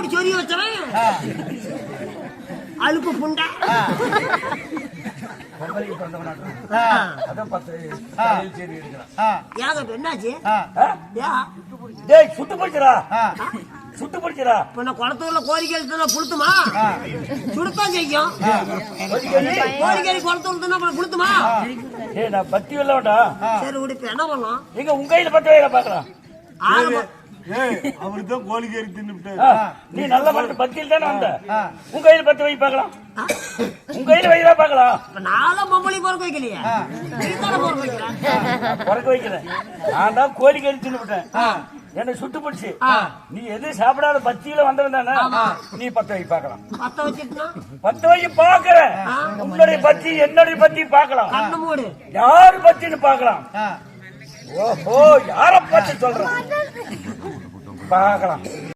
இப்படி சொல்லி வச்சவன் அழுப்பு புண்டை என்னாச்சு சுட்டு போச்சுரா சுட்டு போச்சுரா குளத்தூர்ல கோரிக்கை புளுத்துமா சுடுத்தான் செய்யும் கோரிக்கை குளத்தூர் புளுத்துமா நான் பத்தி வரலடா சரி உடுப்பு என்ன பண்ணலாம் எங்க உங்க கையில பத்து வயல பாக்கலாம் அவருதான் கோழிக்கறி தின்னு நீ நல்ல மட்டும் பத்தியில் தானே வந்த உங்க கையில பத்து வை பார்க்கலாம் உங்க கையில வைக்கிறா பாக்கலாம் நானும் பொம்பளை பொறக்க வைக்கலையே பொறக்க வைக்கிறேன் நான் தான் கோழிக்கறி தின்னு விட்டேன் என்ன சுட்டு பிடிச்சு நீ எது சாப்பிடாத பத்தியில வந்தவன் தானே நீ பத்து வை பார்க்கலாம் பத்து வை பாக்குறேன் உன்னுடைய பத்தி என்னுடைய பத்தி பார்க்கலாம் யாரு பத்தின்னு பார்க்கலாம் ஓஹோ யார பத்தி சொல்றேன் பார்க்கலாம்